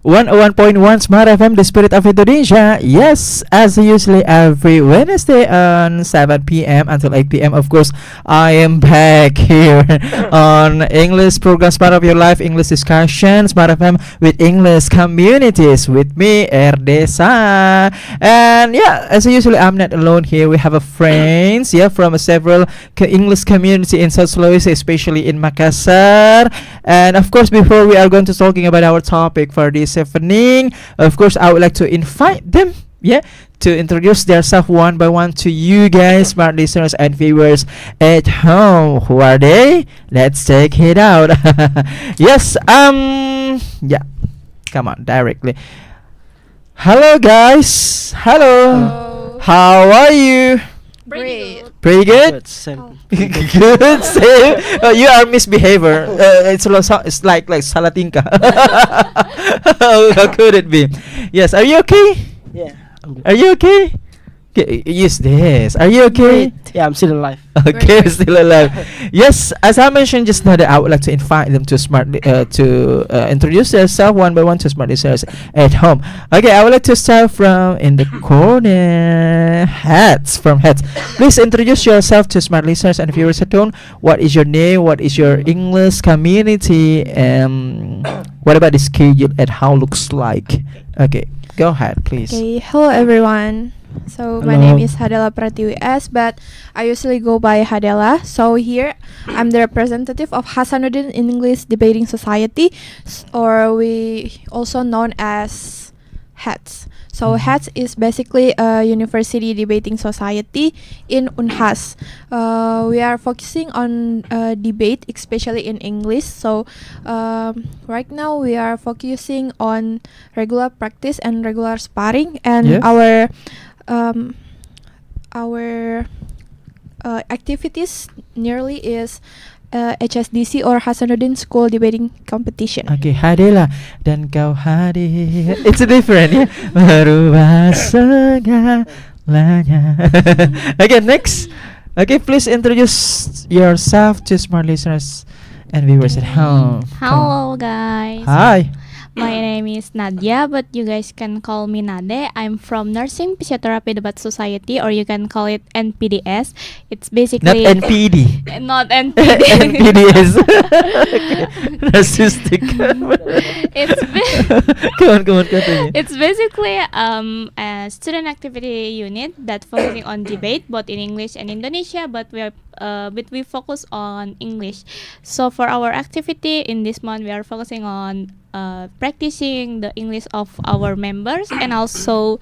101.1 Smart FM, the spirit of Indonesia. Yes, as usually every Wednesday on 7 p.m. until 8 p.m. Of course, I am back here on English program Smart of Your Life, English discussion, Smart FM with English communities with me, Erdesa. And yeah, as usually, I'm not alone here. We have a friends, yeah, from several English community in South Sulawesi, especially in Makassar. And of course, before we are going to talking about our topic for this evening, of course, I would like to invite them, yeah, to introduce themselves one by one to you guys, smart listeners and viewers at home. Who are they? Let's check it out. Yes, yeah, come on, directly. Hello, guys. Hello. Hello. How are you? Great. Pretty good. Same. Good. Same. You are misbehavior. It's like salah tingkah. How could it be? Yes. Are you okay? Yeah, I'm good. Are you okay? Yes. Yes. Are you okay? Yeah, I'm still alive. Okay, Great. still alive. Yes, as I mentioned just now, that I would like to invite them to introduce themselves one by one to smart listeners at home. Okay, I would like to start from in the corner. Hats from Hats. Please introduce yourself to smart listeners and viewers at home. What is your name? What is your English community? What about the schedule and how looks like? Okay, go ahead, please. Okay, hello everyone. So my Hello. name is Hadela Pratiwi S, but I usually go by Hadela. So here I'm the representative of Hasanuddin English Debating Society, or we also known as HEDS. So HEDS is basically a university debating society in Unhas. We are focusing on debate, especially in English. So right now we are focusing on regular practice and regular sparring, and Yes. our activities nearly is HSDC or Hasanuddin School Debating Competition. Okay, Hadela dan kau hadir. It's different, ya. Merubah segalanya. Okay, next. Okay, please introduce yourself to smart listeners and viewers at home. Hello guys. Hi. My name is Nadya, but you guys can call me Nade. I'm from Nursing Physiotherapy Debate Society, or you can call it NPDS. It's Not basically NPD. not NPD. NPDS. Okay. Narcissistic. It's Come on, continue. It's basically a student activity unit that focusing on debate both in English and Indonesia, but we focus on English. So for our activity in this month, we are focusing on practicing the English of our members, and also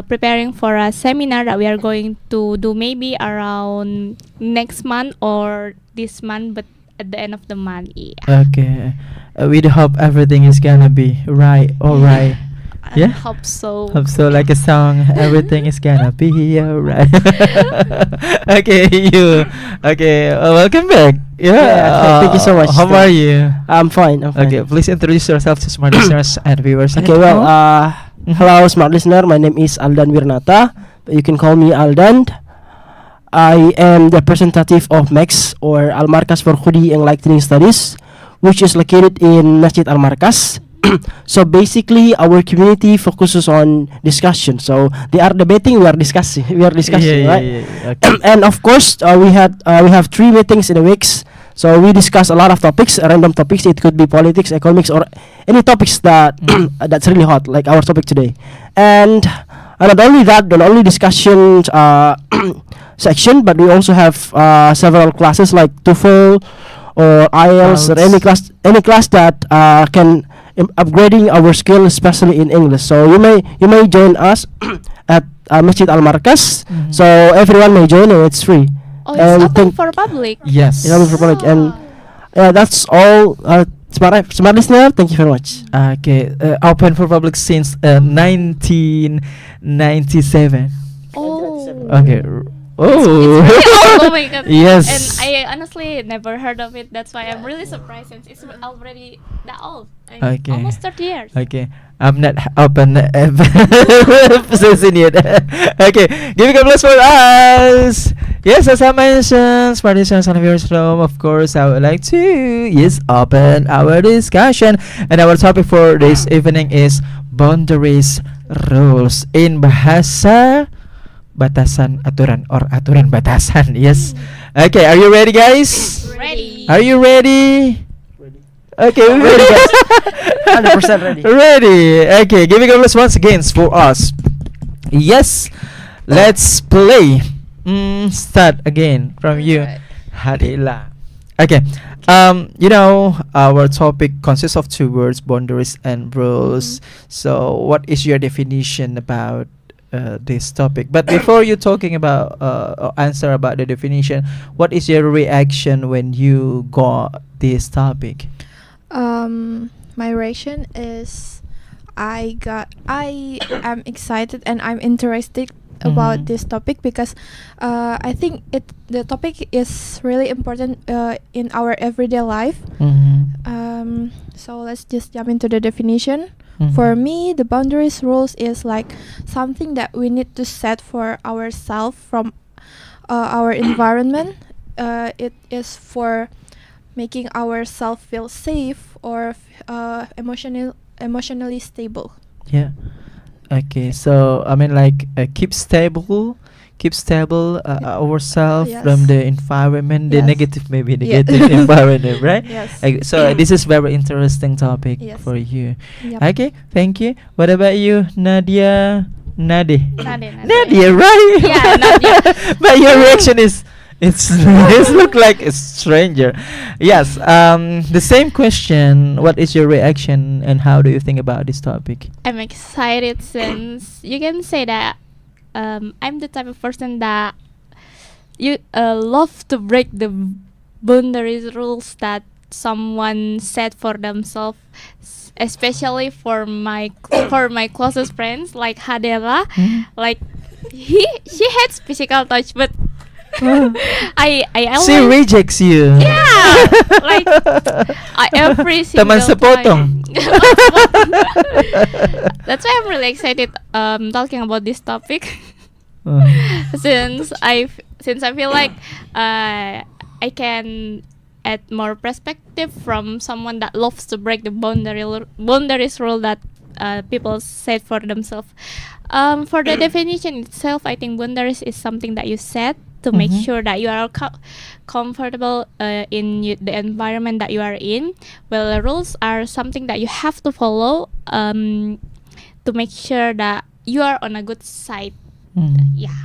preparing for a seminar that we are going to do maybe around next month or this month, but at the end of the month. Yeah. Okay. We hope everything is gonna be right. All right. I Yeah? hope so. Hope so, like a song. Everything is gonna be alright. Okay, you. Okay, welcome back. Yeah. Thank you so much. How are you? I'm fine. Okay, please introduce yourself to smart listeners and viewers. Okay, well, hello, smart listener. My name is Aldan Wirnata. You can call me Aldan. I am the representative of MEX, or Al Markas for Khudi Enlightening Studies, which is located in Masjid Al Markas. So basically, our community focuses on discussion. So they are debating, we are discussing. Right? Yeah. Okay. And of course, we have 3 meetings in a week. So we discuss a lot of topics, random topics. It could be politics, economics, or any topics that that's really hot, like our topic today. And not only that, not only discussion section, but we also have several classes like TOEFL or IELTS, or any class that can upgrading our skill, especially in English. So you may join us at Masjid Al Markas. So everyone may join, and it's free. Oh, it's open for public. Yes. It's open for public, and that's all. Smart listener, thank you very much. Okay. Open for public since 1997. Oh. Okay. Oh. It's really outgoing. Yes. And I honestly never heard of it. That's why I'm really surprised since it's already that old. Okay. Almost 30 years. Okay, I'm not open position yet. Okay, giving a plus for us. Yes, as I mentioned, participants and viewers from, of course, I would like to open our discussion, and our topic for this evening is boundaries rules in bahasa batasan aturan or aturan batasan. Yes. Okay, are you ready, guys? Ready. Are you ready? Okay, we're ready, guys. 100% ready. Ready. Okay, giving a plus once again for us. Yes, let's play. Start again from you, Alright. Hadela. Okay. Our topic consists of two words: boundaries and rules. So, what is your definition about this topic? But before you talking about or answer about the definition, what is your reaction when you got this topic? My reaction is I am excited and I'm interested about Mhm. this topic because I think the topic is really important in our everyday life. So let's just jump into the definition. For me, the boundaries rules is like something that we need to set for ourselves from our environment. It is for making ourselves feel safe or emotionally stable. Yeah. Okay. So I mean, like, keep stable ourselves Yes. from the environment, the Yes. negative, maybe Yeah. negative environment, right? Yes. So this is very interesting topic Yes. for you. Yep. Okay. Thank you. What about you, Nadia? Nadia, Nadia. right? Yeah, Nadia. But your reaction is it's look like a stranger. Yes. The same question. What is your reaction and how do you think about this topic? I'm excited since you can say that I'm the type of person that you love to break the boundaries rules that someone set for themselves, especially for my closest friends like Hadela. Like she hates physical touch, but I She always rejects you. yeah, like every single Teman sepotong. time. That's why I'm really excited talking about this topic. since I feel like I can add more perspective from someone that loves to break the boundaries rule that people set for themselves. For the definition itself, I think boundaries is something that you set to make Mhm. sure that you are comfortable the environment that you are in. Well, the rules are something that you have to follow to make sure that you are on a good side. Yeah.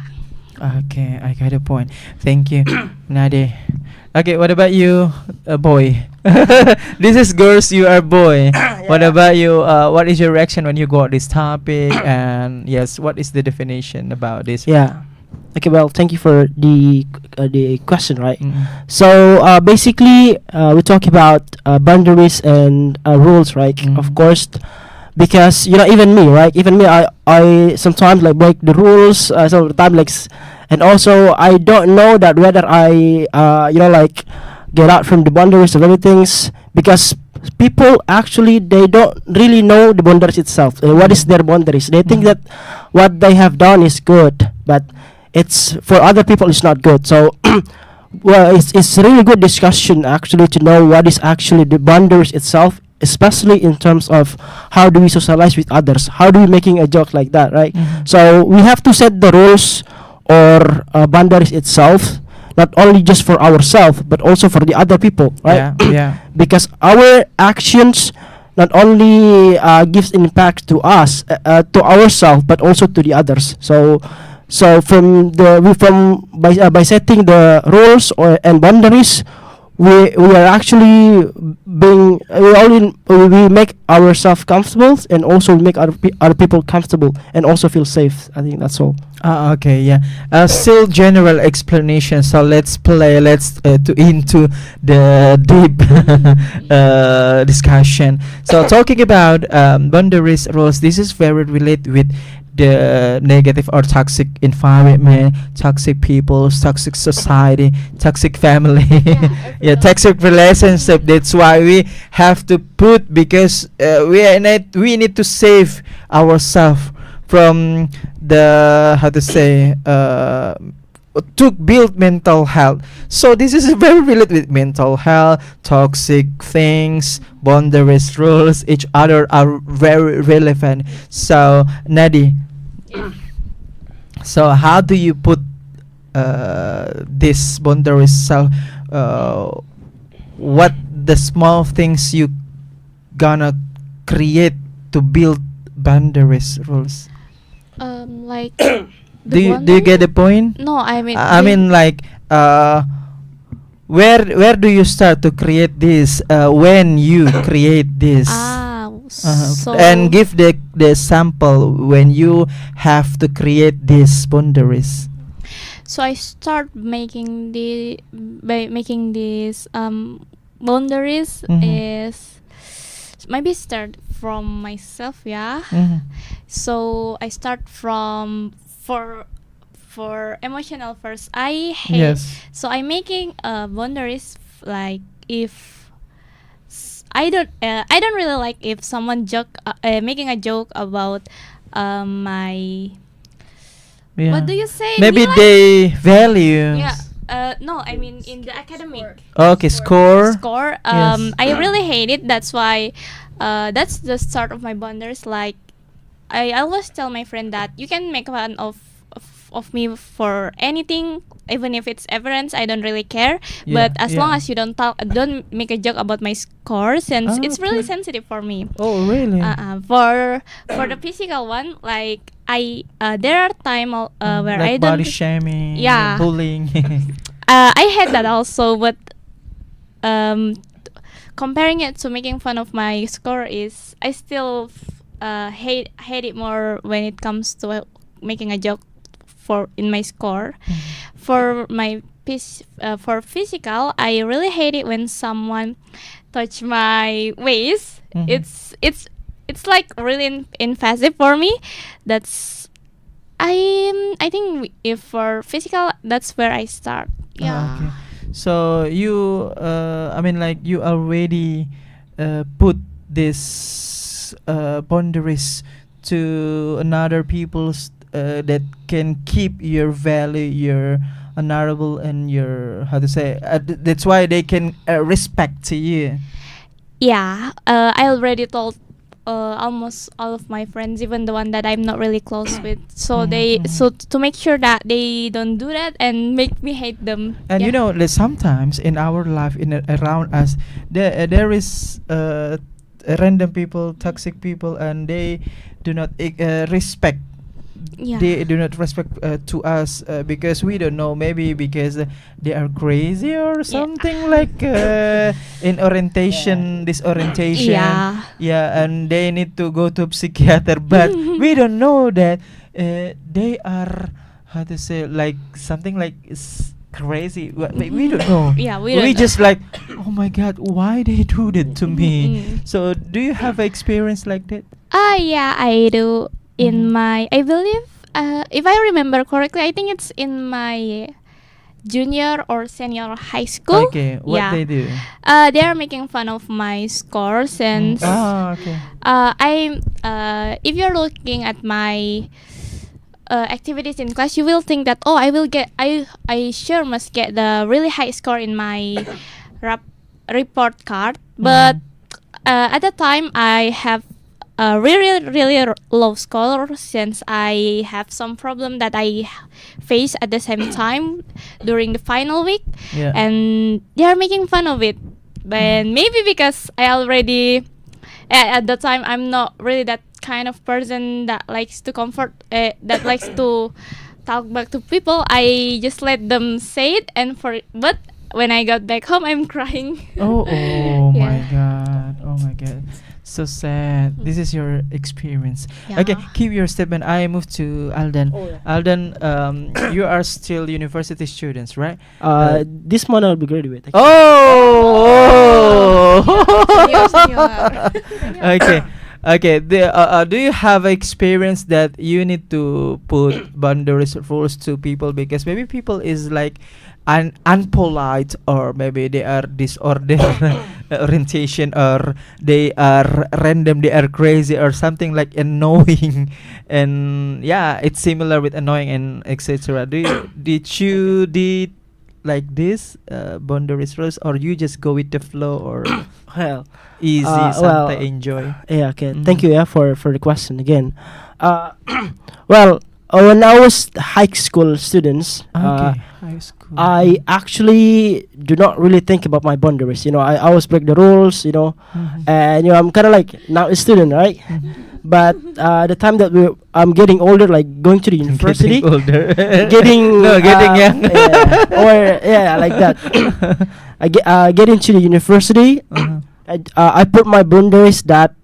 Okay, I got a point. Thank you, Nade. Okay, what about you, boy? This is girls, you are boy. What about you? What is your reaction when you got this topic? And yes, what is the definition about this? Yeah. Okay, well, thank you for the question, right? Mm. So basically, we talk about boundaries and rules, right? Mm. Of course, because even me, right? Even me, I sometimes like break the rules. Sometimes and also I don't know that whether I like get out from the boundaries of everything, because people actually they don't really know the boundaries itself. What is their boundaries? They think that what they have done is good, but it's for other people it's not good. So well, it's really good discussion actually to know what is actually the boundaries itself, especially in terms of how do we socialize with others, how do we making a joke like that, right? Mhm. So we have to set the rules or boundaries itself, not only just for ourselves but also for the other people, right? Yeah, yeah. Because our actions not only gives impact to us, to ourselves, but also to the others. So by setting the rules and boundaries, we are actually we make ourselves comfortable, and also make other people comfortable and also feel safe. I think that's all. Okay, yeah. Still general explanation. So let's into the deep discussion. So talking about boundaries rules, this is very related with the negative or toxic environment, toxic people, toxic society, toxic family, yeah, toxic relationship. That's why we have to put, because we need to save ourselves from the, how to say, to build mental health. So this is very related with mental health, toxic things, boundaries, rules. Each other are very relevant. So Nadi, so how do you put this boundaries? So what the small things you gonna create to build boundaries, rules? Like Do you get the point? No, I mean. I mean, like, where do you start to create this? When you create this, So and give the sample when you have to create these boundaries. So I start making making these boundaries Mhm. is maybe start from myself, yeah. Mhm. So I start from for emotional first. I hate. Yes. So I'm making boundaries like if I don't really like if someone making a joke about my Yeah. what do you say? Maybe Mila? they value. Yeah. No, I mean in the academic Okay, score. score. Yes. I really hate it. That's why. That's the start of my boundaries. Like, I always tell my friend that you can make fun of me for anything, even if it's evidence. I don't really care. Yeah, But as long yeah. as you don't make a joke about my score, since Ah, it's really okay. sensitive for me. Oh, really? For the physical one, like there are time where like I don't. body shaming, Yeah. bullying. I had that also, but um, comparing it to making fun of my score is I still hate it more when it comes to making a joke for in my score. For my for physical, I really hate it when someone touch my waist. Mhm. It's like really invasive for me. That's I think if for physical, that's where I start. Yeah. Okay. So you, I mean, like you already put this boundaries to another people's that can keep your value, your honorable, and your, how to say. That's why they can respect to you. Yeah, I already told almost all of my friends, even the one that I'm not really close with. So Mhm. to make sure that they don't do that and make me hate them. And Yeah. you know that sometimes in our life, around us, there is random people, toxic people, and they do not respect. Yeah. They do not respect to us because we don't know. Maybe because they are crazy or something, like in orientation, disorientation. Yeah. Yeah, and they need to go to psychiater, but we don't know that they are, how to say, like something like crazy. We don't know. Yeah, we don't know. just like, oh my god, why they do that to me? Mm. So do you have experience like that? Yeah, I do. In Mhm. my, I believe, if I remember correctly, I think it's in my junior or senior high school. Okay, what Yeah. they do? They are making fun of my scores, and Okay. if you're looking at my activities in class, you will think that I sure must get the really high score in my report card. But at the time, I have a really low score since I have some problem that I face at the same time during the final week, Yeah. and they are making fun of it. And maybe because I already at the time I'm not really that kind of person that likes to that likes to talk back to people. I just let them say it, but when I got back home, I'm crying. Oh my Yeah. god. Oh my god. So sad. This is your experience. Yeah. Okay, keep your statement. I move to Aldan. Oh, yeah. Aldan, you are still university students, right? This month I'll be graduate. Oh. Senior, senior. Okay. Okay. Do you have experience that you need to put boundaries rules to people because maybe people is like unpolite or maybe they are disorder orientation or they are random, they are crazy or something like annoying, and yeah, it's similar with annoying and etc. Did like this boundaries rules or you just go with the flow or Well, easy well, something enjoy? yeah, okay. Mhm. Thank you, yeah, for the question again. Uh, well, when I was high school students, Okay, high school. I actually do not really think about my boundaries. I always break the rules. Mhm. And I'm kind of like now a student, right? Mhm. But the time that I'm getting older, like going to the university, Getting older. getting no, getting young. yeah, or yeah, like that. Get into the university. Uh-huh. I put my boundaries that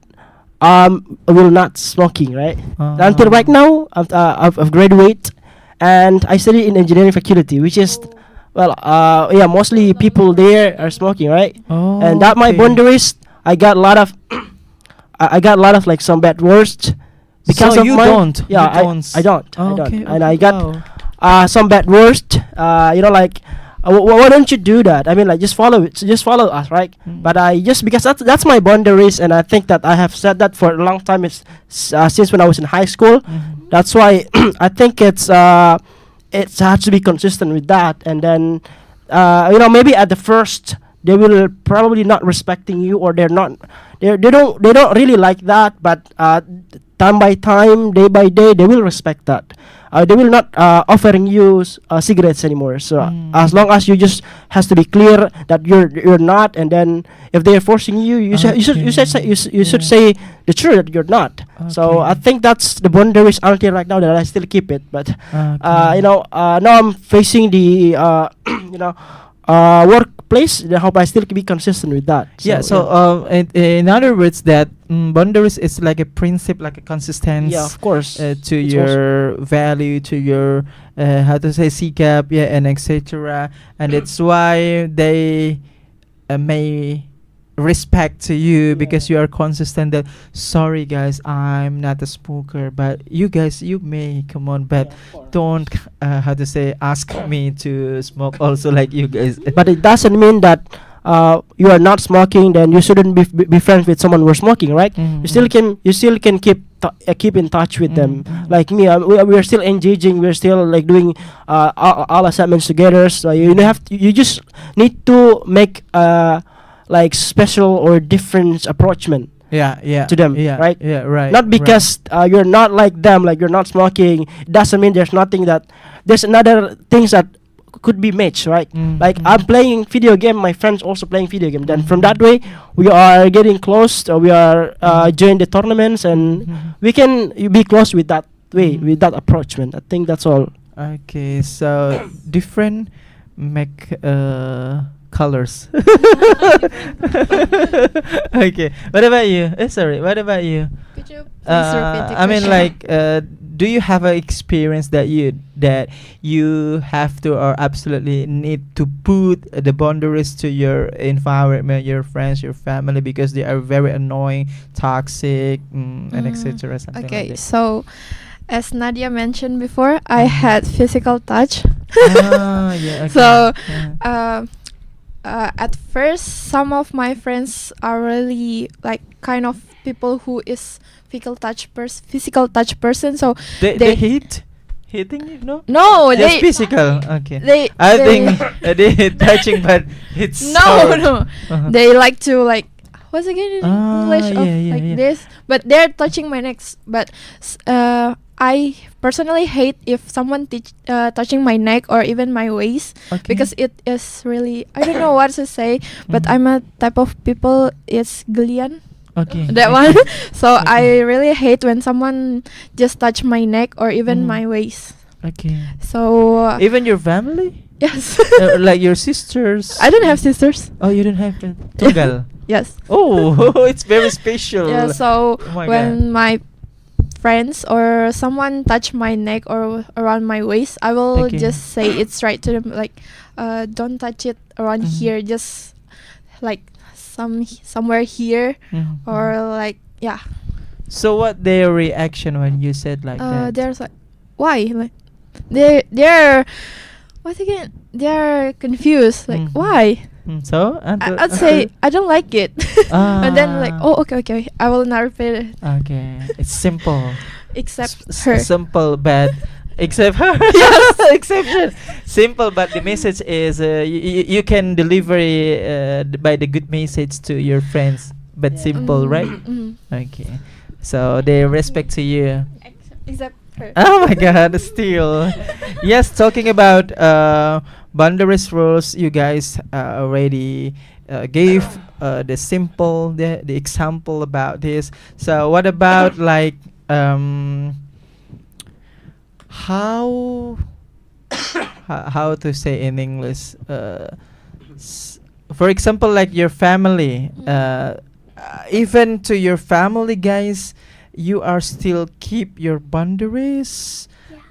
will not smoking, right? Until right now, I've graduated, and I study in engineering faculty, which is yeah, mostly people there are smoking, right? Oh, And that my okay. boundaries, I got a lot of I got a lot of like some bad words because So of you my don't. yeah You don't. I don't Okay, and okay, I got wow. some bad words. Like why don't you do that? I mean, like just follow it, just follow us, right? Mm. But I just because that's my boundaries, and I think that I have said that for a long time. It's since when I was in high school. Mhm. That's why I think it's has to be consistent with that, and then maybe at the first they will probably not respecting you, or they don't really like that, but time by time, day by day, they will respect that. They will not offering you cigarettes anymore. So as long as you just has to be clear that you're not, and then if they are forcing you, you should say the truth that you're not. So Okay. I think that's the boundaries until right now that I still keep it. But Okay. now I'm facing the workplace. I hope I still can be consistent with that. Yeah. So in other words, that boundaries is like a principle, like a consistency. yeah, of course. To It's your value, to your how to say sikap, yeah, and etc. And it's why they may respect to you because you are consistent. That sorry guys, I'm not a smoker, but you guys, you may come on, but don't how to say ask me to smoke also like you guys. But it doesn't mean that you are not smoking, then you shouldn't be friends with someone who's smoking, right? You still can keep in touch with them. Like me, we are still engaging. We're still like doing all assignments together. So you just need to make like special or different approachment yeah to them, yeah right? yeah right Not because you're not like them, like you're not smoking. It doesn't mean there's another things that could be matched, right? Like I'm playing video game, my friends also playing video game. Then from that way, we are getting close. We are join the tournaments, and we can be close with that way, with that approachment. I think that's all. Okay, so different make colors. Okay, what about you? Sorry, what about you? Could you please repeat the I mean, question? like, do you have an experience that you have to or absolutely need to put the boundaries to your environment, your friends, your family, because they are very annoying, toxic, and etc. Something Okay, like that. so as Nadia mentioned before, I had physical touch. Yeah. Okay. So, yeah. at first, some of my friends are really like kind of people who is physical touch person. So They hitting you, no? no, Just they physical. Okay. they I they- think they hit touching, but it's no sword. no Uh-huh. they like to like what's again in English of yeah, like yeah. this, but they're touching my neck. But I personally hate if someone touching my neck or even my waist, Okay. because it is really, I don't know what to say, but Mhm. I'm a type of people, it's gelian, Okay. that one. So Okay. I really hate when someone just touch my neck or even Mhm. my waist. Okay. So Even your family, yes. like your sisters. I don't have sisters. Oh, you don't have that. Tunggal. Yes. Oh, it's very special. Yeah, so Oh my when my friends or someone touch my neck or around my waist, I will Okay. just say it's right to them, like don't touch it around Mhm. here, just like somewhere here, Mhm. or like yeah. So what their reaction when you said like that? There's like, why? Like, they're what again? They're confused. Like, Mhm. why? So I'd say I don't like it. And then like, Ah. oh, okay, I will not repeat it. Okay, it's simple. Except S- her. simple but except her. Yes. Exception. Simple but the message is you can deliver by the good message to your friends but simple, right? Okay, so they respect to you. Except her. Oh my god, still. Yes, talking about boundaries rules, you guys already gave the example about this. So what about like how how to say in English? For example, like your family, even to your family, guys, you are still keep your boundaries.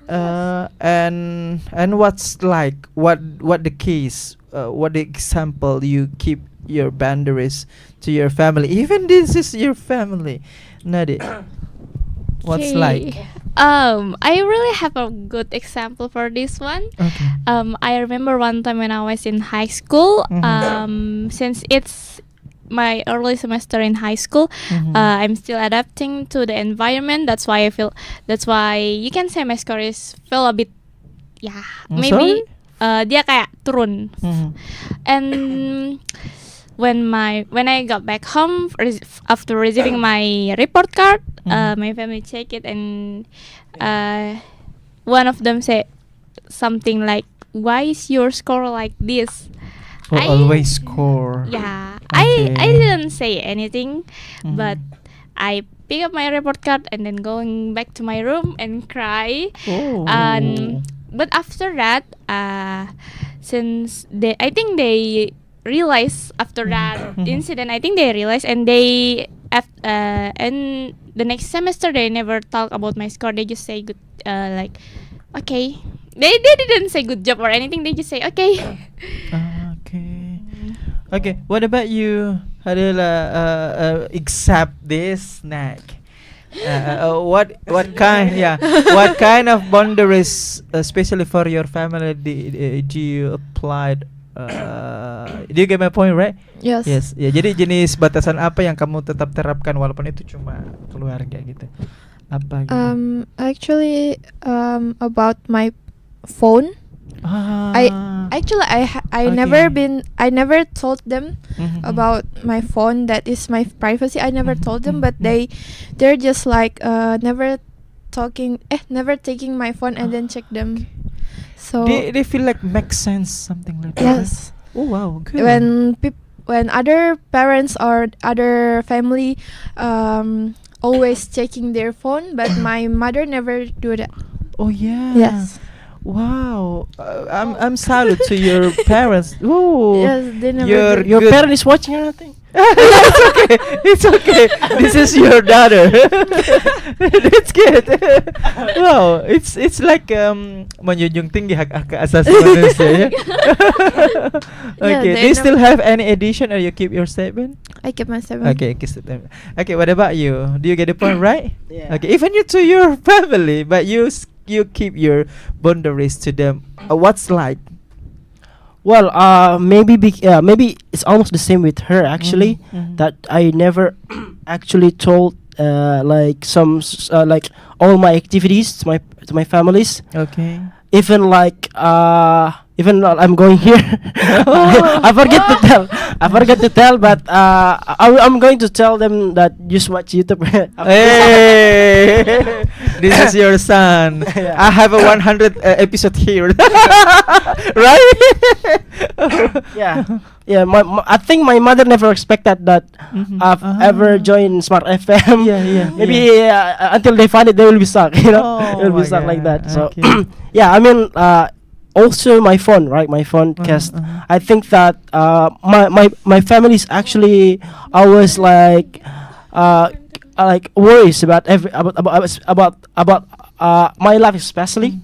And what's like what the case what the example you keep your boundaries to your family, even this is your family, Nadya. What's like? I really have a good example for this one. Okay. I remember one time when I was in high school. Mhm. Since it's my early semester in high school, Mhm. I'm still adapting to the environment. That's why I feel. That's why you can say my score is feel a bit, yeah, maybe. Dia kayak turun. Mhm. And when I got back home after receiving my report card, Mhm. my family check it, and one of them said something like, "Why is your score like this?" Oh, I- always score. Yeah, Okay. I didn't say anything, Mhm. but I pick up my report card and then going back to my room and cry. Oh. But after that, since I think they realized after that Mhm. incident, I think they realized, and they and the next semester they never talk about my score. They just say good, like, okay. They didn't say good job or anything. They just say okay. Okay. Okay. What about you, Hadela? Accept this snack. What kind? Yeah. What kind of boundaries, especially for your family, do you applied? Do you get my point, right? Yes. Yes. Ya. Jadi jenis batasan apa yang kamu tetap terapkan walaupun itu cuma keluarga gitu? Apa? Gitu? Actually, about my phone. I Okay. I never told them Mhm. about my phone. That is my privacy. I never Mhm, told them, mhm, but they're just like never taking my phone and then check them. So They feel like makes sense, something like that. yes, Oh wow, good. when other parents or other family always checking their phone, but my mother never do that. Oh yeah. Yes. Wow. I'm salute to your parents. Whoa. Yes, they never Your do. Your good- parent is watching or nothing? It's okay. It's okay. This is your daughter. That's good. Wow, it's like menjunjung tinggi hak asasi manusia. Ya? Okay. they Do you still have any edition or you keep your statement? I kept my 7. Okay, keep statement. Okay, what about you? Do you get the point right? Yeah. Okay, even you to your family, but you keep your boundaries to them. What's like? Well, maybe maybe it's almost the same with her actually. Mhm. That I never actually told like like all my activities to my families. Okay. Even like even while I'm going here, I forget to tell. I forget to tell, but I'm going to tell them that just watch YouTube. Hey, this is your son. Yeah. I have a 100 episode here, right? Yeah, yeah. I think my mother never expected that Mhm. I've ever joined Smart FM. Yeah, yeah, Maybe until they find it, they will be stuck. You know, Oh they will my be stuck like that. God, So okay. yeah, I mean, also my phone, right? My phone, because I think that my family is actually always like worries about my life especially.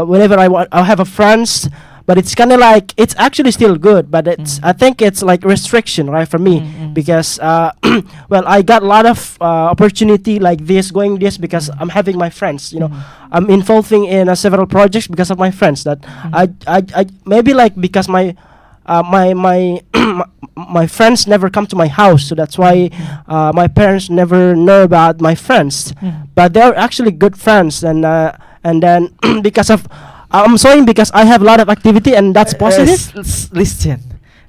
Whenever I have a friends, but it's kind of like it's actually still good, but it's I think it's like restriction, right, for me, because well, I got a lot of opportunity like this going this because I'm having my friends, you know. I'm involving in several projects because of my friends that I maybe like because my my friends never come to my house, so that's why my parents never know about my friends, but they're actually good friends, and then because of I'm saying because I have a lot of activity and that's positive. Listen,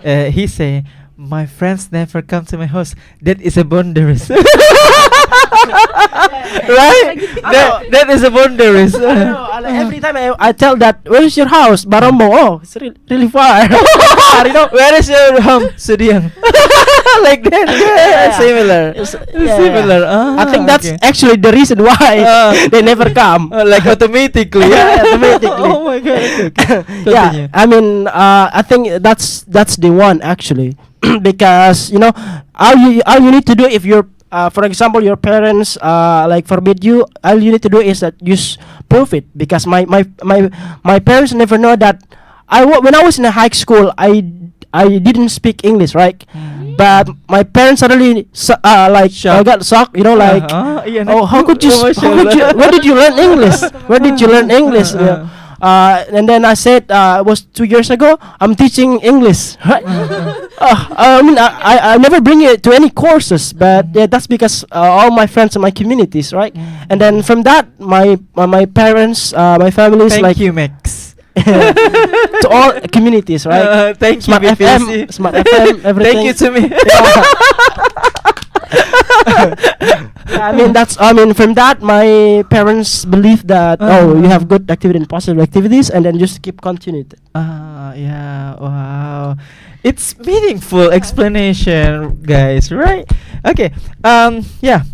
he say my friends never come to my house. That is a boundaries. Right? That is a boundaries. I know, like every time I tell that, where is your house? Barombo. Oh, it's really far. You know, Where is your home? Sudiang. Like that. Yeah, similar. Similar. I think that's actually the reason why they never come. Like automatically. Yeah, automatically. Oh my god. Okay. Yeah, I mean, I think that's the one actually, because you know, all you need to do if you're for example, your parents like forbid you, all you need to do is that you prove it, because my parents never know that when I was in a high school I didn't speak English, right? But my parents suddenly like got shocked, you know, like oh, how could you where did you learn English? Where did you learn English? Yeah. And then I said it was 2 years ago I'm teaching English, right? I mean I never bring it to any courses, but yeah, that's because all my friends and my communities, right? And then from that my parents, my family is like Thank you, Max. to all communities, right? Thank Smart you, FM, BPC. Smart FM, everything. Thank you to me. Yeah, I mean from that my parents believe that you have good activity and positive activities, and then just keep continuing it. Yeah, wow. It's meaningful explanation, guys, right? Okay. Yeah.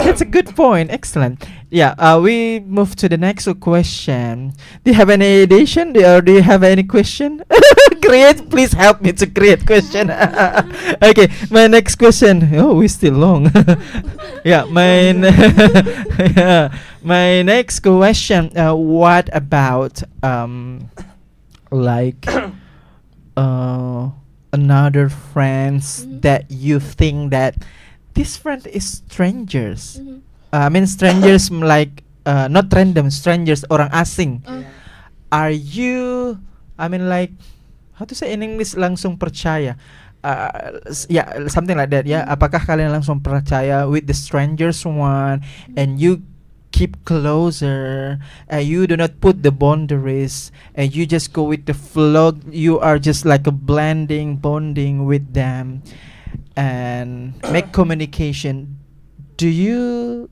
That's a good point. Excellent. Yeah, we move to the next question. Do you have any addition, or do you have any question? Please help me to create question. Okay, my next question. Oh, we still long. Yeah, yeah, my next question. What about like another friends that you think that this friend is strangers? I mean strangers like not random strangers, orang asing. Are you, I mean like, how to say in English, langsung percaya? Yeah, something like that. Yeah, apakah kalian langsung percaya with the strangers one, and you keep closer, and you do not put the boundaries, and you just go with the flow? You are just like a bonding with them, and make communication. Do you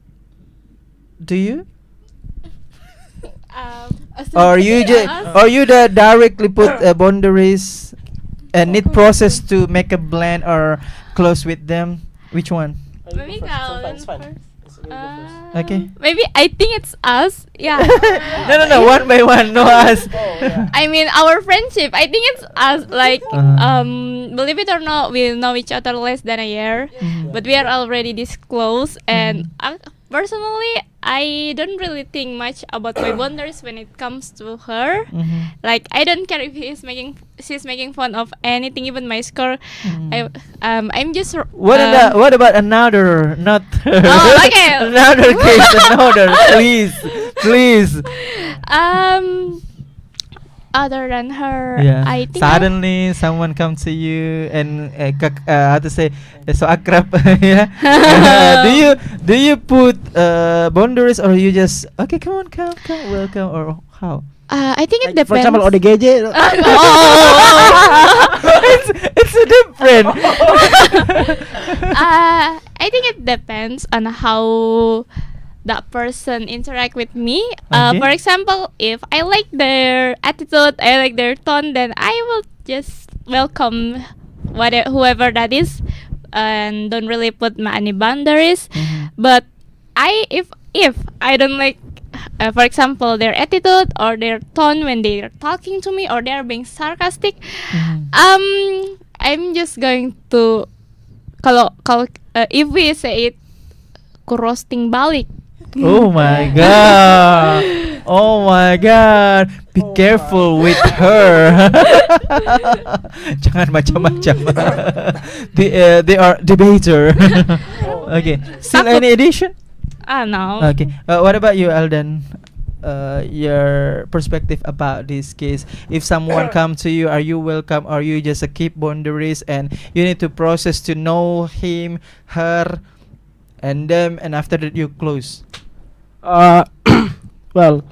or you directly put boundaries and need process to make a blend or close with them? Which one? Maybe Aldan first. Okay. Maybe I think it's us. Yeah. No, one by one, no us. I mean our friendship. I think it's us. Like believe it or not, we know each other less than a year, but we are already this close. And personally, I don't really think much about my boundaries when it comes to her. Like I don't care if she's making fun of anything, even my score. I'm just. What about another? Not her. Oh, okay. Another case. Another. Please. Other than her, Yeah. I think Suddenly someone comes to you and how to say, so akrab. Yeah. Do you put boundaries, or you just okay, come welcome, or how? I think it Like, depends. for example, ODGJ. It's a different. I think it depends on how that person interact with me. Okay. For example, if I like their attitude, I like their tone, then I will just welcome whoever that is, and don't really put any boundaries. But if I don't like, for example, their attitude or their tone when they are talking to me, or they are being sarcastic, I'm just going to kalau if we say it, ku roasting balik. Oh my god. Oh my God, be Oh careful my. with her. Jangan macam-macam. They are debater. Okay, still any addition? No. Okay, what about you, Aldan? Your perspective about this case. If someone come to you, are you welcome, or you just keep boundaries and you need to process to know him, her, and them, and after that you close? Uh, well,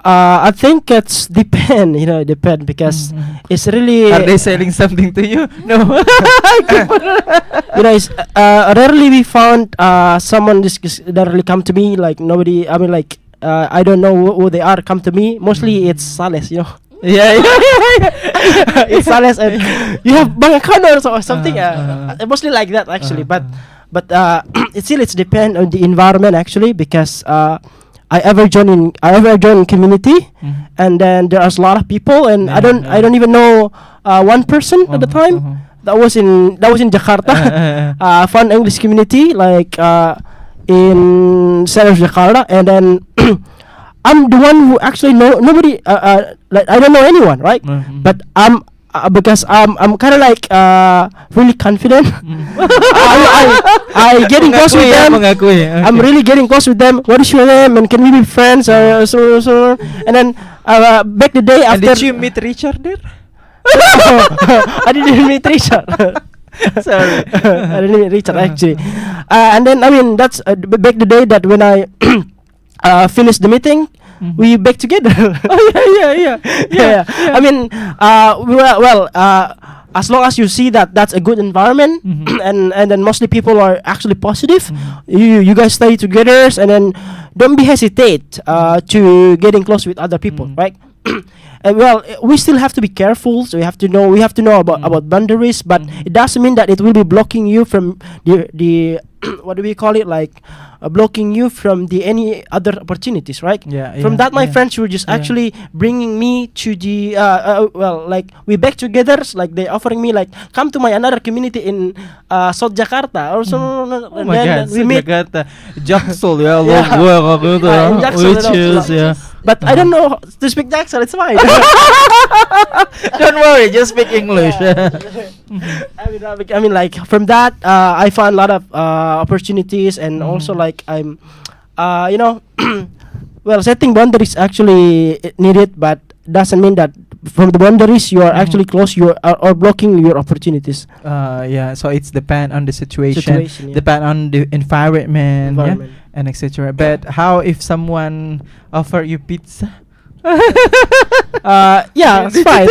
I think it's depend. Depend because it's really. Are they selling something to you? No. It's rarely we found someone that really come to me, like nobody. I mean, like I don't know who they are come to me. Mostly it's sales. Yeah. It's sales, and you have bank account or something. Mostly like that actually, but it's depend on the environment actually, because I ever join community, and then there's a lot of people, and I don't even know one person at the time. That was in Jakarta, fun English community, like in center of Jakarta, and then I'm the one who actually know nobody. Like I don't know anyone, right? But because I'm kind of like really confident. I getting close with them. Okay. I'm really getting close with them. What is your name? And can we be friends? Or so. And then back the day And after. did you meet Richard there? I didn't meet Richard. Sorry. I didn't meet Richard actually. And then I mean that's back the day that when I finished the meeting. We back together. Yeah. I mean, as long as you see that that's a good environment, and then mostly people are actually positive, you guys stay together, and then don't be hesitate to getting close with other people, right? We still have to be careful. So we have to know about boundaries, but it doesn't mean that it will be blocking you from the what do we call it, like blocking you from the any other opportunities, right? From that, my friends were just actually bringing me to the like we back together, like they offering me like come to my another community in South Jakarta or so. Oh And my then God, we meet. Jakarta, Jaksel ya, Yeah. In Jaksel, which is But I don't know to speak Jaksel. It's fine. Don't worry, just speak English. I mean, like from that, I found a lot of opportunities, and also like I'm, well, setting boundaries actually needed, but doesn't mean that from the boundaries you are actually close or blocking your opportunities. Yeah, so it's depend on the situation, Yeah. depend on the environment. Environment. Yeah, and etc. But how if someone offer you pizza? Yeah, it's fine.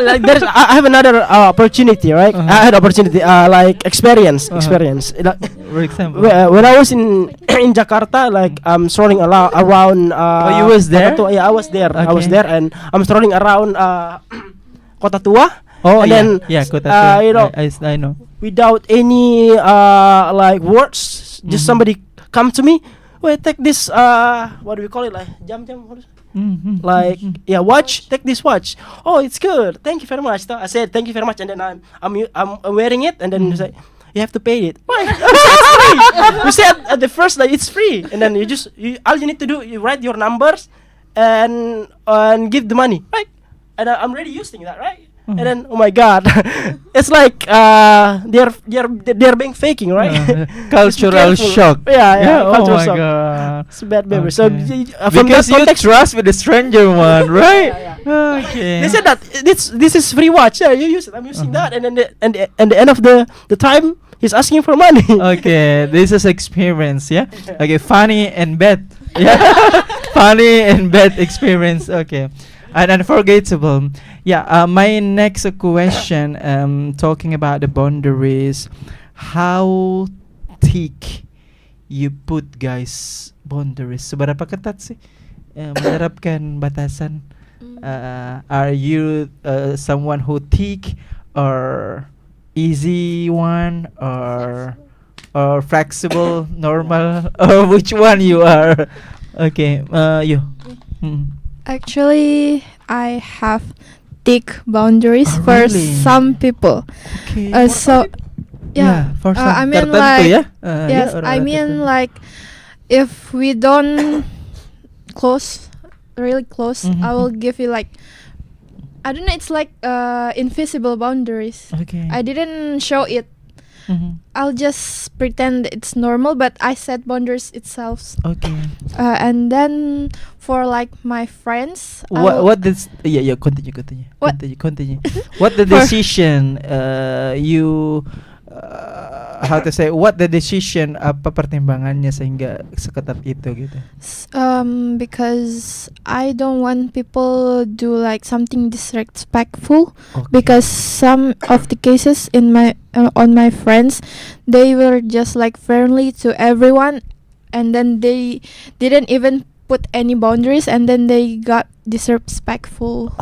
Like I have another opportunity, right? I had opportunity, like experience. Like, For example. when I was in in Jakarta, like I'm strolling around. You was there? Kota Tua. Yeah, I was there. I was Okay. there, and I'm strolling around Kota Tua. Oh, and yeah, then yeah, Kota Tua. I know. without any like words, just somebody come to me. Wait, take this. What do we call it? Like jam. What is it? Like yeah, watch. Take this watch. Oh, it's good. Thank you very much. So I said thank you very much, and then I'm wearing it, and then you say you have to pay it. Why? It's free. You said at the first like it's free, and then all you need to do you write your numbers and give the money, right? And I'm already using that, right? And then oh my God, it's like they're being faking, right? Cultural Just be careful. shock. Yeah, Oh cultural my shock. God. It's a bad memory. So Okay. from that Because you context, trust with the stranger one, right? Okay. they said that this is free watch. Yeah, you use it. I'm using that, and then the end of the time, he's asking for money. Okay, this is experience, yeah. Okay, funny and bad. Yeah, funny and bad experience. Okay, and unforgettable. Yeah. My next question, talking about the boundaries, how thick you put guys boundaries? Seberapa ketat sih menerapkan batasan? Are you someone who thick or easy one or flexible, normal, or which one you are? Okay, you. Actually, I have thick boundaries Oh, for really? some people. Okay. So yeah, for some I mean tertentu like ya. yes, Ya, I orang-orang mean tertentu. like if we don't close, really close, I will give you like, I don't know, it's like invisible boundaries. Okay. I didn't show it. I'll just pretend it's normal, but I set boundaries itself. Okay. And then for like my friends, What this? Yeah. Continue. What? Continue. What the For- decision you how to say? What the decision? Apa pertimbangannya sehingga seketat itu gitu? because I don't want people do like something disrespectful. Okay. Because some of the cases in my on my friends, they were just like friendly to everyone, and then they didn't even put any boundaries, and then they got disrespectful.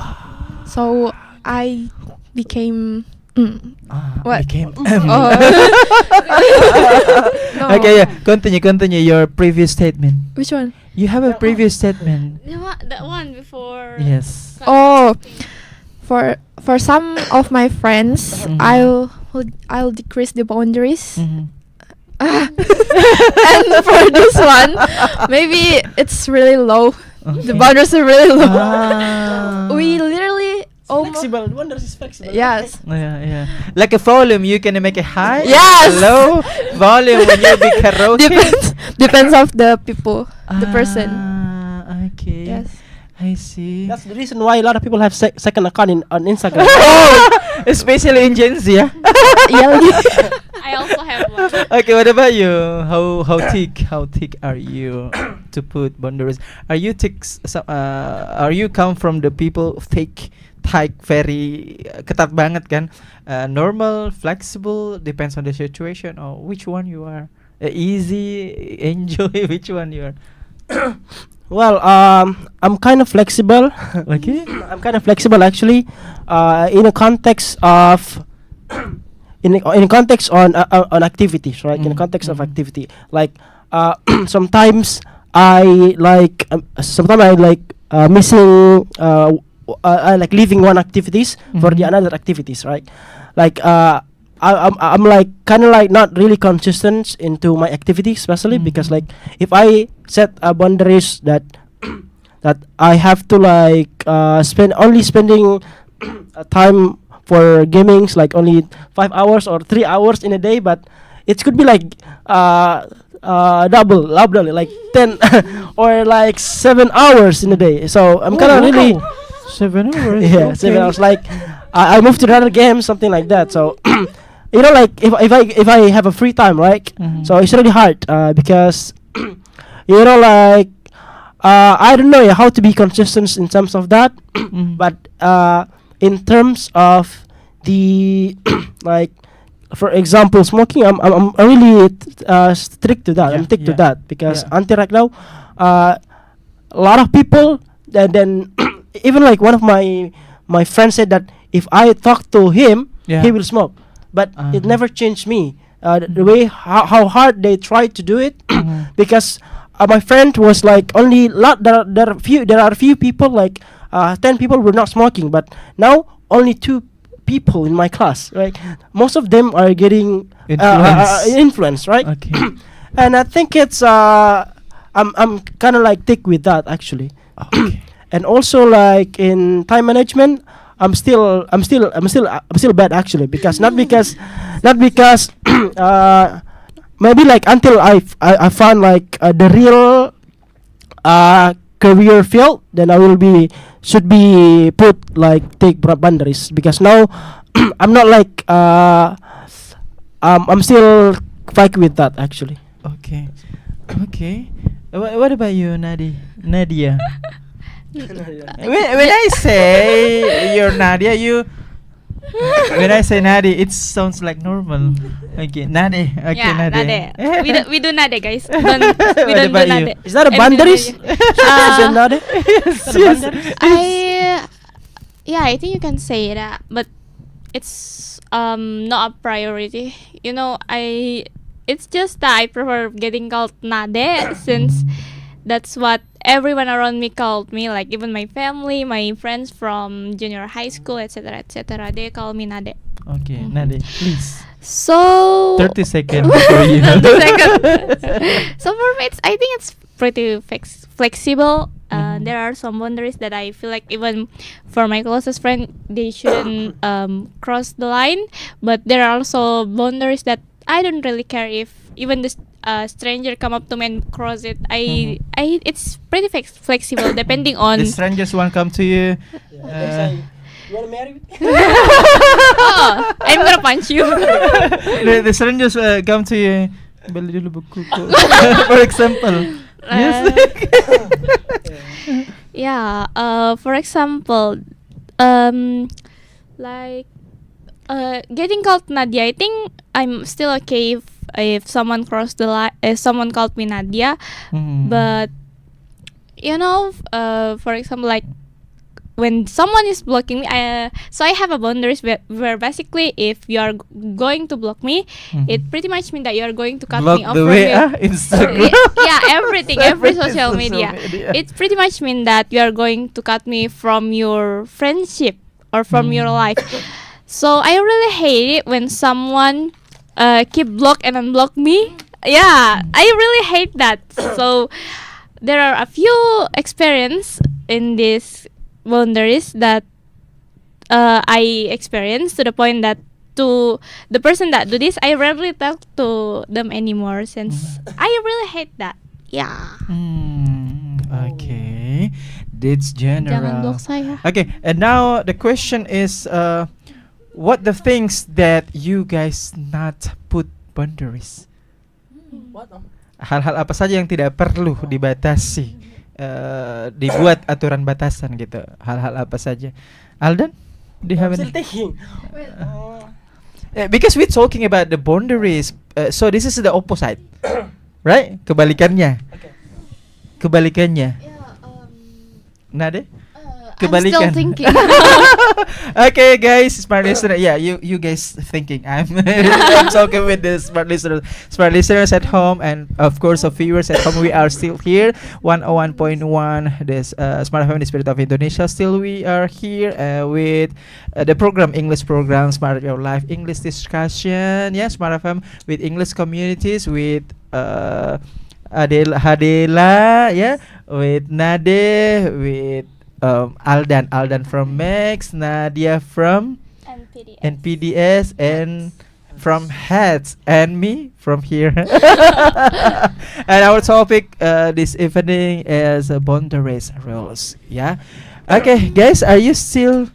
So I became what? Became. Oh. No. Okay, yeah. Continue your previous statement. Which one? You have a previous statement. That one before. Yes. Oh, for some of my friends, I'll decrease the boundaries. And for this one, maybe it's really low. The Okay. boundaries are really low. We Ah. literally almost. Flexible. Wonders is flexible. Yes. Yeah. Like a volume, you can make it high. Yes. Low volume when you be karaoke. Depends of the people, the person. Okay. Yes. I see. That's the reason why a lot of people have second account on Instagram. Especially in Gen Z, yeah. Yeah. I also have one. Okay, what about you? How thick are you to put boundaries? Are you are you come from the people thick, tight, very ketat banget kan? Normal, flexible, depends on the situation, or which one you are? Easy, enjoy, which one you are? Well, I'm kind of flexible. Okay. I'm kind of flexible actually. In a context of in a context on activities, right? In a context of activity, like sometimes I like missing I like leaving one activities for the another activities, right? Like I'm like kind of like not really consistent into my activities, especially because like if I set boundaries that that I have to like spending time for gamings like only 5 hours or 3 hours in a day, but it could be like double like 10 or like 7 hours in a day. So I'm kind of really 7 hours. yeah, 7 hours. Like I moved to another game, something like that. So you know, like if I have a free time, right? So it's really hard because you know, like I don't know how to be consistent in terms of that, but in terms of the like, for example, smoking, I'm really strict to that. I'm stick to that because until right now, a lot of people then even like one of my friends said that if I talk to him, he will smoke, but it never changed me. The way how hard they tried to do it, because my friend was like only there are few people like 10 people were not smoking, but now only 2 people in my class, right? Most of them are getting influenced, right? Okay. And I think it's I'm kind of like thick with that actually. Okay. And also like in time management, I'm still bad actually, because not because maybe like until I found like the real career field, then I should be put like take boundaries, because now I'm not like I'm still fight with that actually. Okay. What about you, Nadya? when I say you're Nadya, when I say Nadya, it sounds like normal. Okay, Nadya. Okay, Yeah, Nadya. Nade. We do nade, guys. We don't do about you? nade. Is that a And boundaries? we do- Yes. I think you can say that, but it's not a priority. You know, it's just that I prefer getting called Nade, since that's what everyone around me called me, like even my family, my friends from junior high school, etc., etc. They call me Nade. Okay, Nadya, please. So 30 seconds for you. 30 seconds. So for me, I think it's pretty flexible. There are some boundaries that I feel like even for my closest friend, they shouldn't cross the line. But there are also boundaries that I don't really care if even the stranger come up to me and cross it. It's pretty flexible depending on. The strangers want come to you. You wanna marry me? Oh, I'm gonna punch you. The strangers come to you. Beli dulu bukuku. For example. Yes. Yeah. For example, like getting called Nadya. I think I'm still okay if someone crossed the line. If someone called me Nadya, but for example, like when someone is blocking me, so I have a boundaries where basically if you are going to block me, it pretty much means that you are going to cut Block me off the from way, your Instagram. everything, every social media. It pretty much means that you are going to cut me from your friendship or from your life. So I really hate it when someone keep block and unblock me. Yeah, I really hate that. So there are a few experience in this boundaries that I experienced to the point that to the person that do this, I rarely talk to them anymore since I really hate that. Yeah. Okay, that's Jangan general. block saya. Okay, and now the question is, what the things that you guys not put boundaries? What? Hal-hal apa saja yang tidak perlu dibatasi? Dibuat aturan batasan gitu. Hal-hal apa saja? Aldan, do you have I'm any? still thinking. Because we're talking about the boundaries, so this is the opposite, right? Kebalikannya. Okay. Kebalikannya. Nade? I'm still thinking. Okay, guys, smart listener. Yeah, you guys thinking. I'm talking with the smart listeners at home, and of course, of viewers at home. We are still here, 101.1. This Smart FM, the Spirit of Indonesia. Still, we are here with the program, English program, Smart Your Life English discussion. Yeah, Smart FM with English communities with Hadela, yeah, with Nadya, with Aldan from Max, Nadya from NPDS, and from HEDS, and me from here. And our topic this evening is boundaries rules. Yeah. Okay, guys, are you still?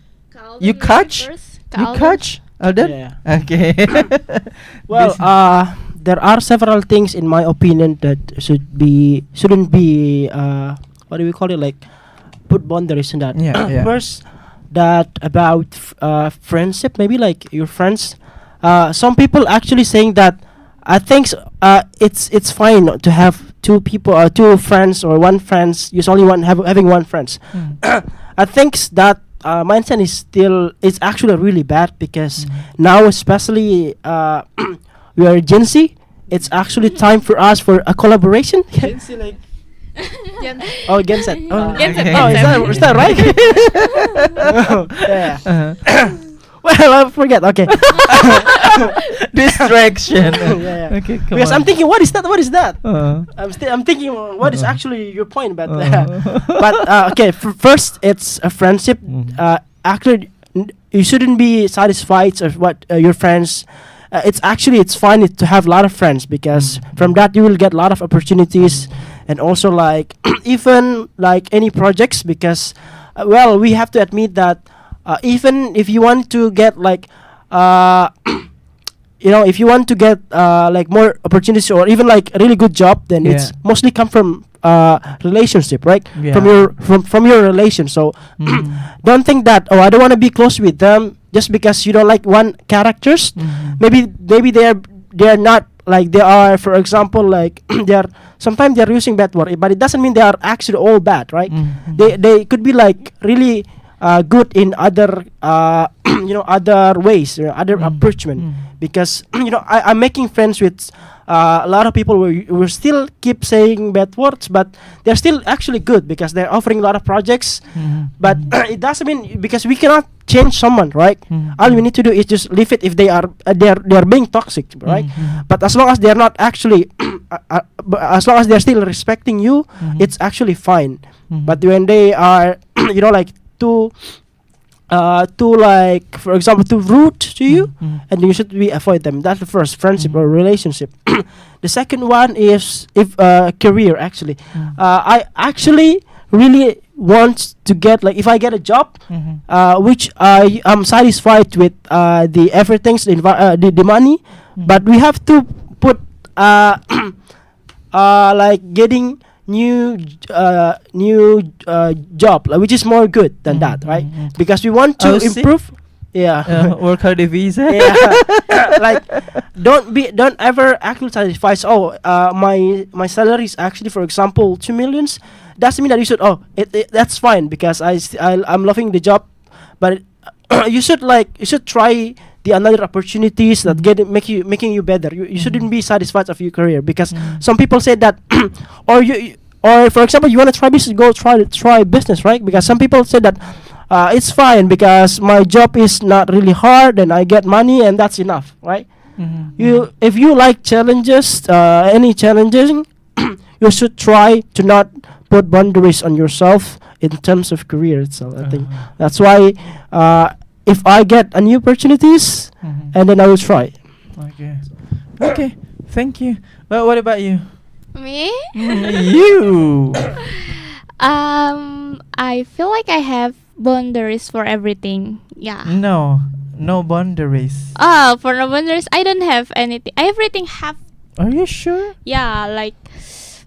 You catch? You catch, Aldan? Yeah. Okay. Well, there are several things in my opinion that shouldn't be what do we call it, like put boundaries in that. Yeah. First, that about friendship, maybe like your friends. Some people actually saying that I think it's fine to have two people or two friends or one friends. You only having one friends. I think that mindset is actually really bad because now, especially we are Gen Z. It's actually time for us for a collaboration. Gen Z, like. Oh, Gen Z. Oh, Gen Z okay. is that right? Oh, yeah. Well, I forget. Okay. Distraction. Yeah. Okay, come Because on. I'm thinking, what is that? What is that? Uh, I'm thinking, what is actually your point about Uh. that? But okay, first it's a friendship. Actually, you shouldn't be satisfied of what your friends. It's fine to have a lot of friends because from that you will get a lot of opportunities, and also like even like any projects because well, we have to admit that even if you want to get like if you want to get like more opportunities or even like a really good job, then it's mostly come from relationship, right? Yeah. From your relation. So don't think that I don't want to be close with them just because you don't like one characters. Maybe they are not like they are, for example, like sometimes they are using bad word, but it doesn't mean they are actually all bad, right? They could be like really good in other other ways, other approachment. Because I'm making friends with a lot of people who still keep saying bad words, but they're still actually good because they're offering a lot of projects. But it doesn't mean, because we cannot change someone, right? All we need to do is just leave it if they are they're being toxic, right? But as long as they're not actually as long as they're still respecting you, it's actually fine. But when they are like too like, for example, too rude to you, and you should avoid them. That's the first, friendship or relationship. The second one is if career, actually. I actually really want to get, like, if I get a job which I am satisfied with the everything's the money, but we have to put like getting new job, like, which is more good than that, right? Because we want to improve. Work hard visa. Like, don't ever actually satisfy. My salary is actually, for example, 2 millions. Doesn't mean that you should that's fine, because I'm loving the job, but you should try the another opportunities that making you better. You shouldn't be satisfied of your career, because some people say that or for example, you want to try business, go try business, right? Because some people say that it's fine because my job is not really hard and I get money and that's enough, right? If you like challenges, any challenging, you should try to not put boundaries on yourself in terms of career itself. I think that's why if I get a new opportunities, and then I will try. Okay, thank you. Well, what about you? Me? You. I feel like I have boundaries for everything. Yeah. No boundaries. For no boundaries, I don't have anything. Everything have. Are you sure? Yeah, like,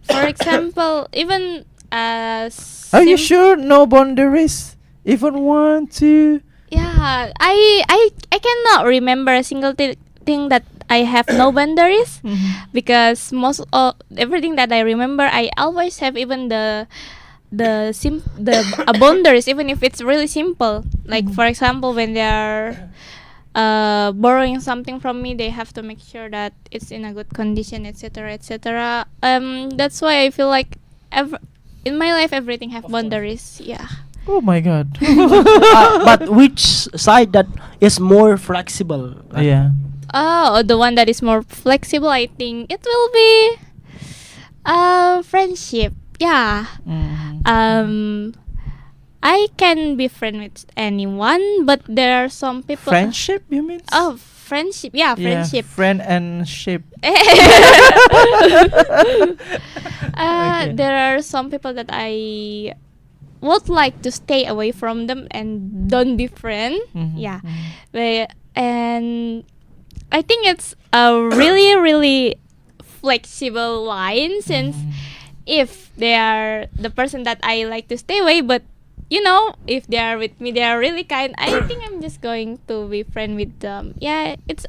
for example, even Are you sure? No boundaries. Even 1, 2. Yeah, I cannot remember a single thing that I have no boundaries, because most of everything that I remember, I always have even the boundaries, even if it's really simple. Like, for example, when they are borrowing something from me, they have to make sure that it's in a good condition, etc., etc. That's why I feel like in my life everything have boundaries. Yeah. Oh my God. But which side that is more flexible? Yeah. Oh, the one that is more flexible, I think it will be friendship. Yeah. I can be friend with anyone, but there are some people. Friendship, you mean? Oh, friendship. Yeah, friendship. Friend and ship. There are some people that I would like to stay away from them and don't be friend. Yeah. And I think it's a really, really flexible line, since if they are the person that I like to stay away, but if they are with me, they are really kind, I think I'm just going to be friend with them. Yeah, it's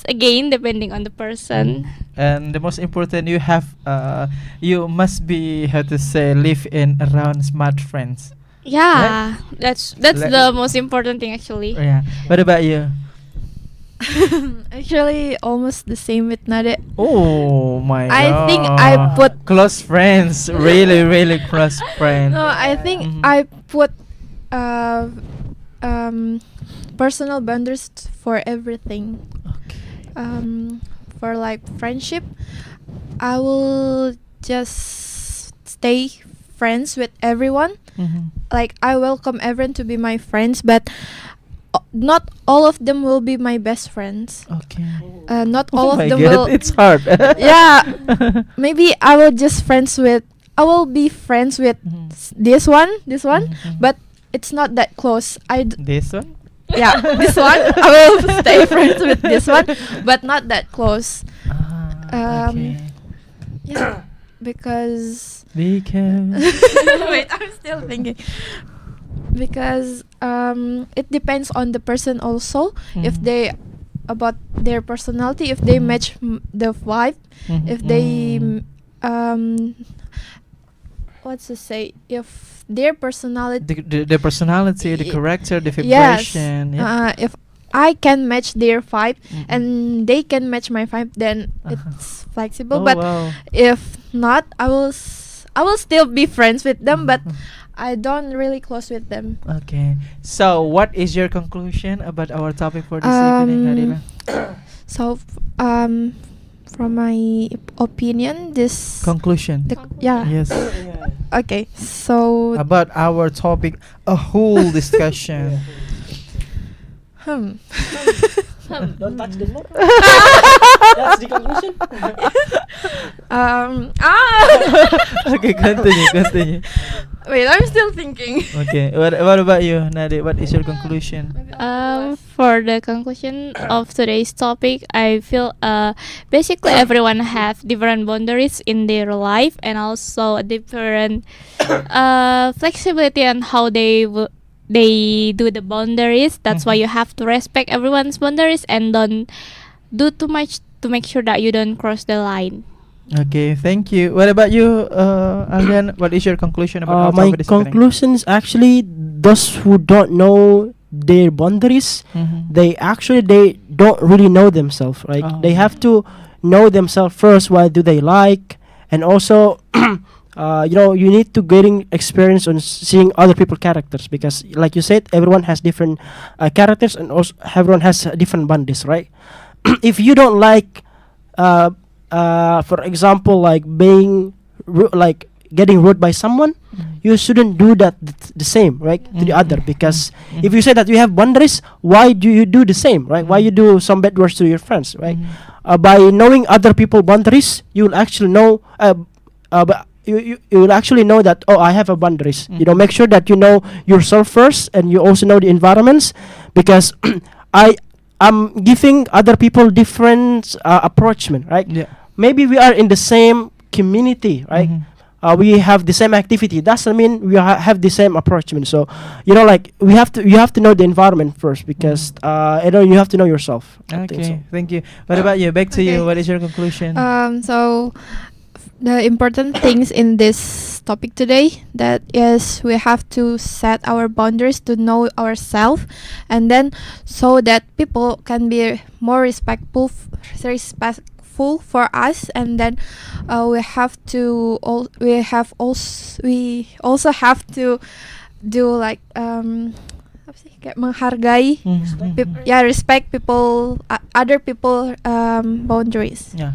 again depending on the person. And the most important, you must be, how to say, live in around smart friends. Yeah, right? That's the most important thing, actually. Yeah. What about you? Actually, almost the same with Nadya. Oh my God. I think I put close friends, really, really close friends. No, I think I put personal boundaries for everything. Okay. For like friendship, I will just stay friends with everyone. Like, I welcome everyone to be my friends, but not all of them will be my best friends. Okay. Not all of them God, will. It's hard. Yeah. Maybe I will be friends with this one, but it's not that close. This one? Yeah, this one. I will stay friends with this one, but not that close. Okay. Yeah, because. Wait, I'm still thinking. Because it depends on the person also. If they about their personality, if they match the vibe, if they what's to say, if their personality, The personality, the Y- character, the yes, vibration. Yeah. if I can match their vibe Mhm. and they can match my vibe, then Uh-huh. it's flexible. Oh, But wow. if not, I will still be friends with them, but Mhm. I don't really close with them. Okay. So, what is your conclusion about our topic for this evening, Hadela? So, from my opinion, this Conclusion. yeah. Yes. Okay, so About our topic, a whole discussion. Don't touch the floor. That's the conclusion. Okay, continue. wait, I'm still thinking. Okay. What about you, Nadya? What is your conclusion? For the conclusion of today's topic, I feel basically everyone have different boundaries in their life and also a different flexibility on how they do the boundaries. That's why you have to respect everyone's boundaries and don't do too much to make sure that you don't cross the line. Okay, thank you. What about you, Aldan? What is your conclusion about our My topic this evening? conclusions actually, those who don't know their boundaries, Mhm. they don't really know themselves, right? Oh. They have to know themselves first. What do they like, and also you need to getting experience on seeing other people characters, because like you said, everyone has different characters, and also everyone has different boundaries, right? If you don't like for example, like being like getting rude by someone, you shouldn't do that the same, right, to the other, because if you say that you have boundaries, why do you do the same, right? Why you do some bad words to your friends, right? By knowing other people boundaries, you will actually know but you will actually know that, oh, I have a boundaries. You know, make sure that you know yourself first, and you also know the environments, because I'm giving other people different approachment, right? Yeah. Maybe we are in the same community, right? Mhm. We have the same activity. Doesn't mean we have the same approachment. So, like you have to know the environment first, because you have to know yourself. I think so. Okay, thank you. What about you? Back to you. Okay. What is your conclusion? So the important things in this topic today, that is, we have to set our boundaries to know ourselves, and then so that people can be more respectful for us, and then we also have to do like apa sih, kayak menghargai Mhm. respect people, other people boundaries. Yeah.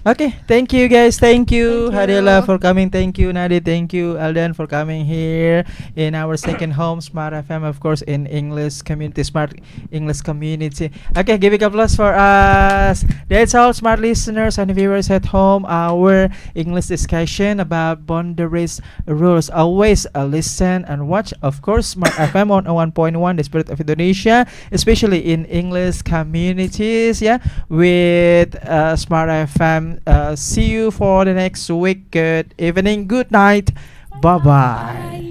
Okay, thank you guys. Thank you, Thank you. Hadela, for coming. Thank you, Nadya. Thank you, Aldan, for coming here in our second home, Smart FM, of course, in English community, Smart English community. Okay, give a applause for us. That's all, smart listeners and viewers at home. Our English discussion about boundaries rules. Always listen and watch, of course, Smart FM on 101.1, the spirit of Indonesia, especially in English communities. Yeah, with Smart FM. See you for the next week. Good evening, good night, bye bye.